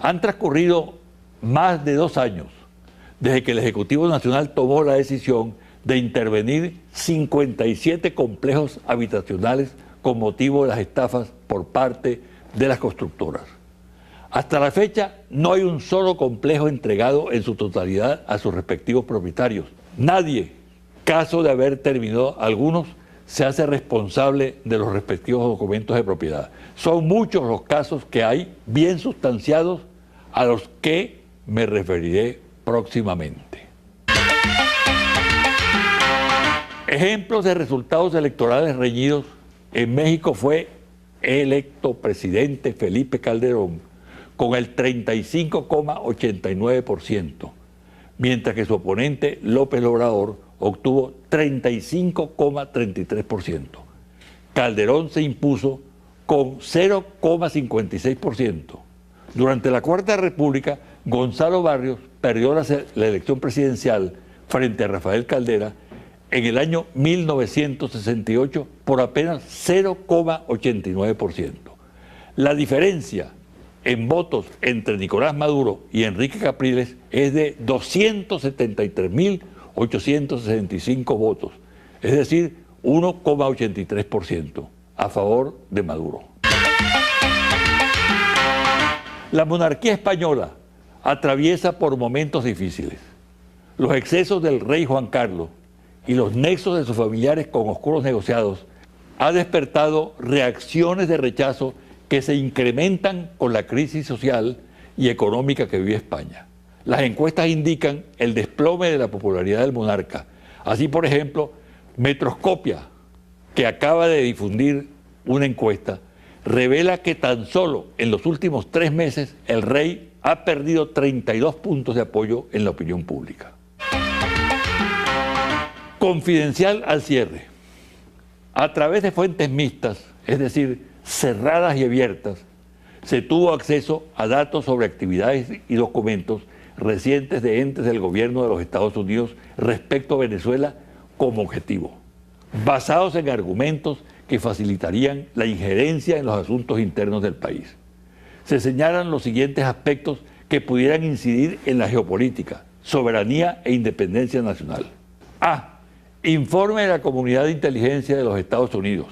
Han transcurrido más de 2 años desde que el Ejecutivo Nacional tomó la decisión de intervenir 57 complejos habitacionales con motivo de las estafas por parte de las constructoras. Hasta la fecha no hay un solo complejo entregado en su totalidad a sus respectivos propietarios. Nadie, caso de haber terminado algunos, se hace responsable de los respectivos documentos de propiedad. Son muchos los casos que hay, bien sustanciados, a los que me referiré próximamente. Ejemplos de resultados electorales reñidos: en México fue electo presidente Felipe Calderón con el 35,89%, mientras que su oponente López Obrador obtuvo 35,33%. Calderón se impuso con 0,56%. Durante la Cuarta República, Gonzalo Barrios perdió la elección presidencial frente a Rafael Caldera en el año 1968 por apenas 0,89%. La diferencia en votos entre Nicolás Maduro y Enrique Capriles es de 273.865 votos, es decir, 1,83% a favor de Maduro. La monarquía española atraviesa por momentos difíciles. Los excesos del rey Juan Carlos y los nexos de sus familiares con oscuros negociados han despertado reacciones de rechazo que se incrementan con la crisis social y económica que vive España. Las encuestas indican el desplome de la popularidad del monarca. Así, por ejemplo, Metroscopia, que acaba de difundir una encuesta, revela que tan solo en los últimos 3 meses el rey ha perdido 32 puntos de apoyo en la opinión pública. Confidencial al cierre. A través de fuentes mixtas, es decir, cerradas y abiertas, se tuvo acceso a datos sobre actividades y documentos recientes de entes del gobierno de los Estados Unidos respecto a Venezuela como objetivo, basados en argumentos que facilitarían la injerencia en los asuntos internos del país. Se señalan los siguientes aspectos que pudieran incidir en la geopolítica, soberanía e independencia nacional. A. Informe de la Comunidad de Inteligencia de los Estados Unidos.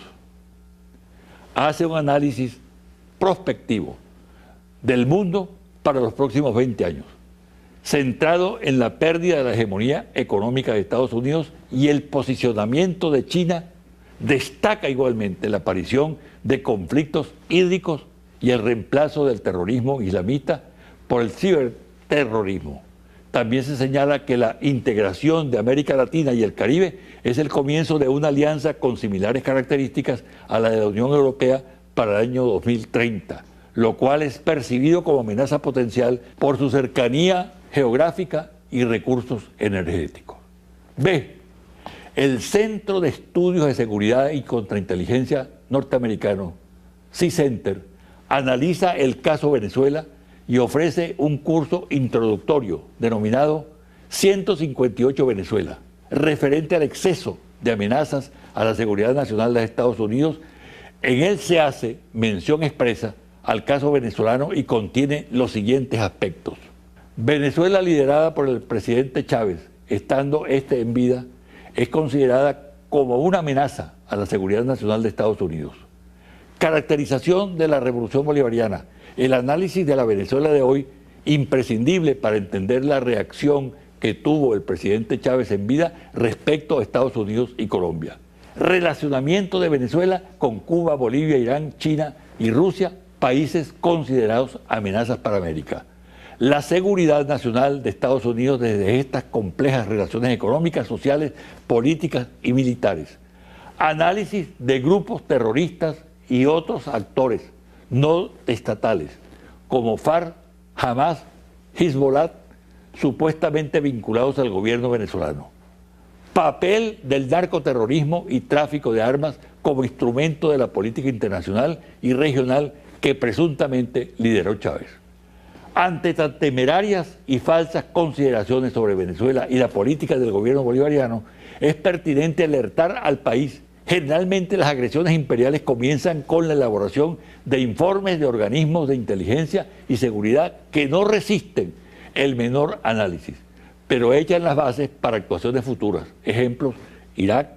Hace un análisis prospectivo del mundo para los próximos 20 años, centrado en la pérdida de la hegemonía económica de Estados Unidos y el posicionamiento de China. Destaca igualmente la aparición de conflictos hídricos y el reemplazo del terrorismo islamista por el ciberterrorismo. También se señala que la integración de América Latina y el Caribe es el comienzo de una alianza con similares características a la de la Unión Europea para el año 2030, lo cual es percibido como amenaza potencial por su cercanía geográfica y recursos energéticos. B. El Centro de Estudios de Seguridad y Contrainteligencia norteamericano, C-Center, analiza el caso Venezuela y ofrece un curso introductorio denominado 158 Venezuela, referente al exceso de amenazas a la seguridad nacional de Estados Unidos. En él se hace mención expresa al caso venezolano y contiene los siguientes aspectos. Venezuela, liderada por el presidente Chávez, estando este en vida, es considerada como una amenaza a la seguridad nacional de Estados Unidos. Caracterización de la Revolución Bolivariana. El análisis de la Venezuela de hoy, imprescindible para entender la reacción que tuvo el presidente Chávez en vida respecto a Estados Unidos y Colombia. Relacionamiento de Venezuela con Cuba, Bolivia, Irán, China y Rusia, países considerados amenazas para América. La seguridad nacional de Estados Unidos desde estas complejas relaciones económicas, sociales, políticas y militares. Análisis de grupos terroristas y otros actores no estatales, como FARC, Hamas, Hezbollah, supuestamente vinculados al gobierno venezolano. Papel del narcoterrorismo y tráfico de armas como instrumento de la política internacional y regional que presuntamente lideró Chávez. Ante tan temerarias y falsas consideraciones sobre Venezuela y la política del gobierno bolivariano, es pertinente alertar al país Generalmente las agresiones imperiales comienzan con la elaboración de informes de organismos de inteligencia y seguridad que no resisten el menor análisis, pero echan las bases para actuaciones futuras. Ejemplos: Irak,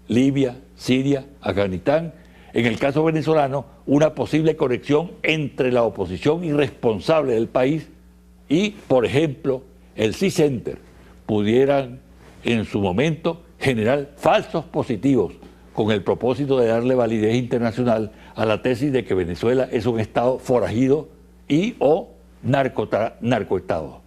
Libia, Siria, Afganistán. En el caso venezolano, una posible conexión entre la oposición irresponsable del país y, por ejemplo, el C-Center, pudieran en su momento generar falsos positivos con el propósito de darle validez internacional a la tesis de que Venezuela es un Estado forajido y o narcoestado.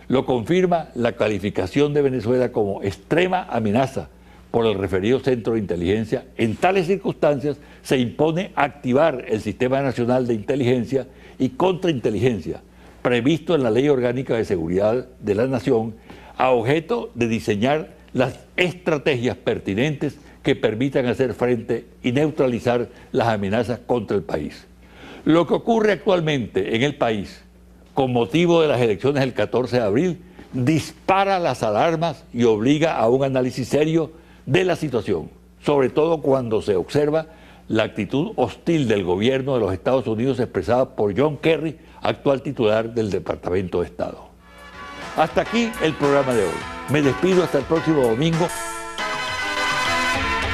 Lo confirma la calificación de Venezuela como extrema amenaza por el referido Centro de Inteligencia. En tales circunstancias se impone activar el Sistema Nacional de Inteligencia y Contrainteligencia, previsto en la Ley Orgánica de Seguridad de la Nación, a objeto de diseñar las estrategias pertinentes que permitan hacer frente y neutralizar las amenazas contra el país. Lo que ocurre actualmente en el país, con motivo de las elecciones del 14 de abril, dispara las alarmas y obliga a un análisis serio de la situación, sobre todo cuando se observa la actitud hostil del gobierno de los Estados Unidos expresada por John Kerry, actual titular del Departamento de Estado. Hasta aquí el programa de hoy. Me despido hasta el próximo domingo.